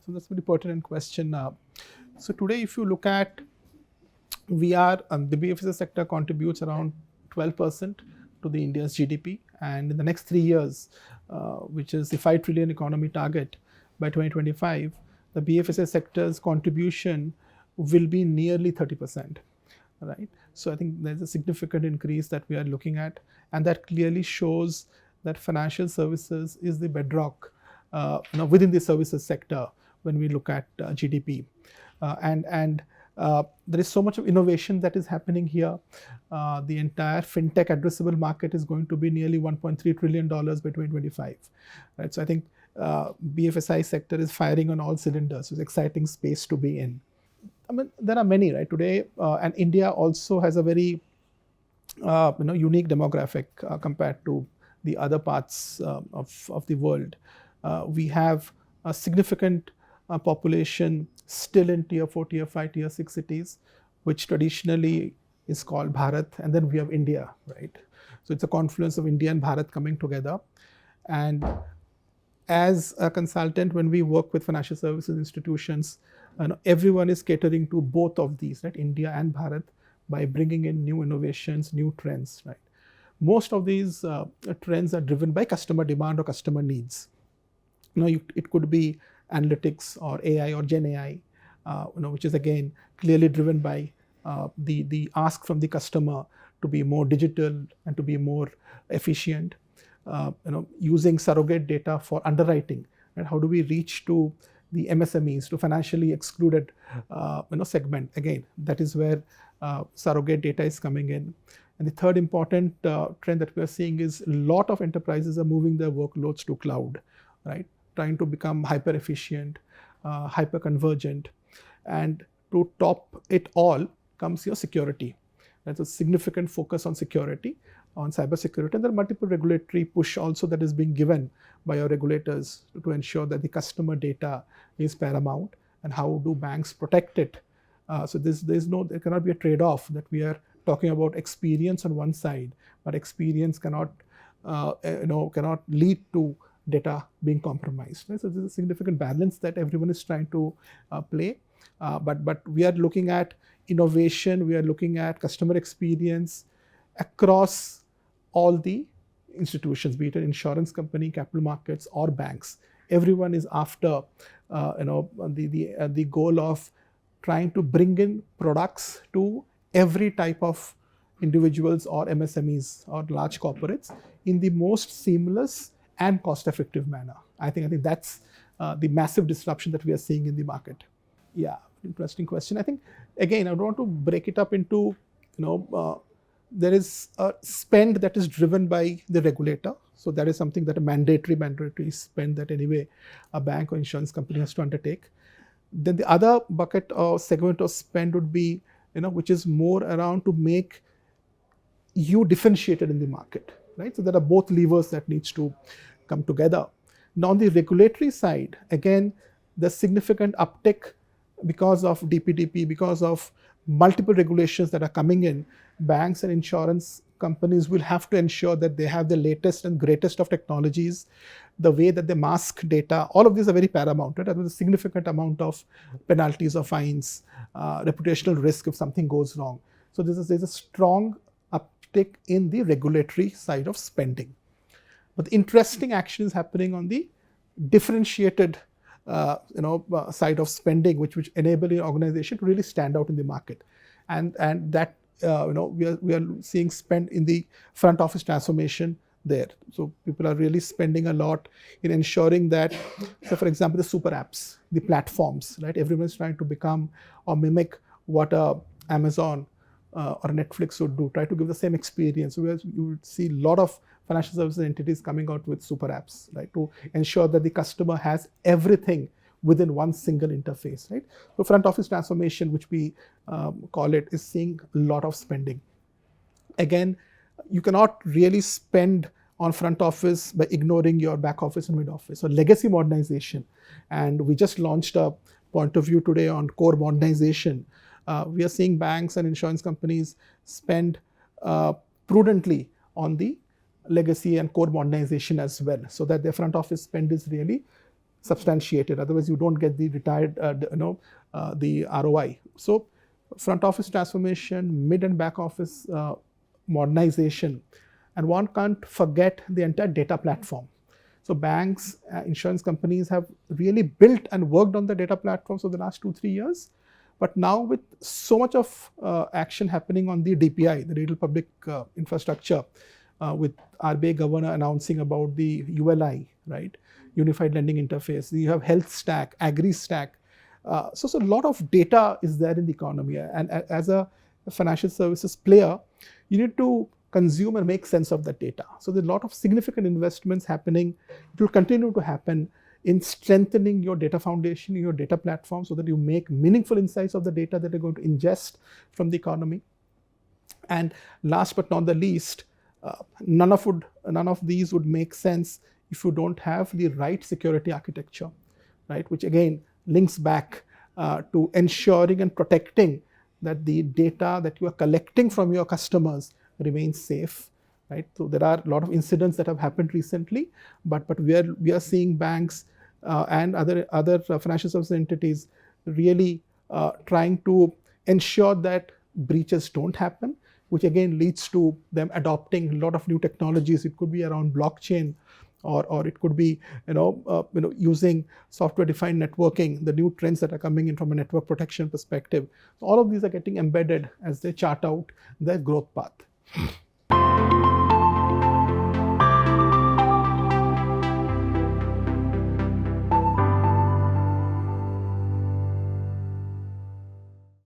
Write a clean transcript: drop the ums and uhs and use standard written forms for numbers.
So that's a very pertinent question. So today, if you look at, we are the BFSI sector contributes around 12% to the India's GDP, and in the next 3 years, which is the 5 trillion economy target by 2025, the BFSI sector's contribution will be nearly 30%. Right. So I think there's a significant increase that we are looking at, and that clearly shows that financial services is the bedrock within the services sector when we look at GDP. And there is so much of innovation that is happening here. The entire fintech addressable market is going to be nearly $1.3 trillion by 2025. Right. So I think BFSI sector is firing on all cylinders. It's an exciting space to be in. I mean, there are many, right, today, and India also has a very, unique demographic compared to the other parts of the world. We have a significant population still in tier 4, tier 5, tier 6 cities, which traditionally is called Bharat, and then we have India, right? So it's a confluence of India and Bharat coming together. And as a consultant, when we work with financial services institutions, everyone is catering to both of these, right, India and Bharat, by bringing in new innovations, new trends, right. Most of these trends are driven by customer demand or customer needs. It could be analytics or AI or Gen AI, which is again clearly driven by the ask from the customer to be more digital and to be more efficient. Using surrogate data for underwriting, and how do we reach to the MSMEs, to financially excluded segment. Again, that is where surrogate data is coming in. And the third important trend that we are seeing is a lot of enterprises are moving their workloads to cloud, right? Trying to become hyper efficient, hyper convergent, and to top it all comes your security. That's a significant focus on security, on cyber security, and there are multiple regulatory push also that is being given by our regulators to ensure that the customer data is paramount, and how do banks protect it. So there cannot be a trade-off that we are talking about experience on one side, but experience cannot lead to data being compromised. Right? So there's a significant balance that everyone is trying to play. But we are looking at innovation, we are looking at customer experience across all the institutions, be it an insurance company, capital markets, or banks. Everyone is after the goal of trying to bring in products to every type of individuals or MSMEs or large corporates in the most seamless and cost-effective manner. I think that's the massive disruption that we are seeing in the market. Yeah, interesting question. I think again, I don't want to break it up into there is a spend that is driven by the regulator. So that is something that a mandatory spend that anyway a bank or insurance company has to undertake. Then the other bucket or segment of spend would be, which is more around to make you differentiated in the market, right? So there are both levers that needs to come together. Now on the regulatory side, again, the significant uptick because of DPDP, because of multiple regulations that are coming in, banks and insurance companies will have to ensure that they have the latest and greatest of technologies, the way that they mask data. All of these are very paramount, right? There's a significant amount of penalties or fines, reputational risk if something goes wrong. So there's a strong uptick in the regulatory side of spending. But the interesting action is happening on the differentiated side of spending, which enable your organization to really stand out in the market, and that we are seeing spend in the front office transformation there. So people are really spending a lot in ensuring that, so for example, the super apps, the platforms, right? Everyone's trying to become or mimic what Amazon or Netflix would do, try to give the same experience. So you would see a lot of financial services entities coming out with super apps, right, to ensure that the customer has everything within one single interface, right? So front office transformation, which we call it, is seeing a lot of spending. Again, you cannot really spend on front office by ignoring your back office and mid office. So legacy modernization, and we just launched a point of view today on core modernization. We are seeing banks and insurance companies spend prudently on the legacy and core modernization as well, so that their front office spend is really substantiated. Otherwise, you don't get the the ROI. So, front office transformation, mid and back office modernization, and one can't forget the entire data platform. So banks, insurance companies have really built and worked on the data platforms over the last 2-3 years. But now with so much of action happening on the DPI, the digital public infrastructure, with RBI governor announcing about the ULI, right, Unified Lending Interface. You have health stack, agri stack. So a lot of data is there in the economy. And as a financial services player, you need to consume and make sense of that data. So there's a lot of significant investments happening. It will continue to happen in strengthening your data foundation, your data platform, so that you make meaningful insights of the data that you're going to ingest from the economy. And last but not the least, none of these would make sense if you don't have the right security architecture, right? Which again links back to ensuring and protecting that the data that you are collecting from your customers remains safe, right? So there are a lot of incidents that have happened recently, but we are seeing banks and other financial services entities really trying to ensure that breaches don't happen, which again leads to them adopting a lot of new technologies. It could be around blockchain, or it could be using software-defined networking, the new trends that are coming in from a network protection perspective. So all of these are getting embedded as they chart out their growth path.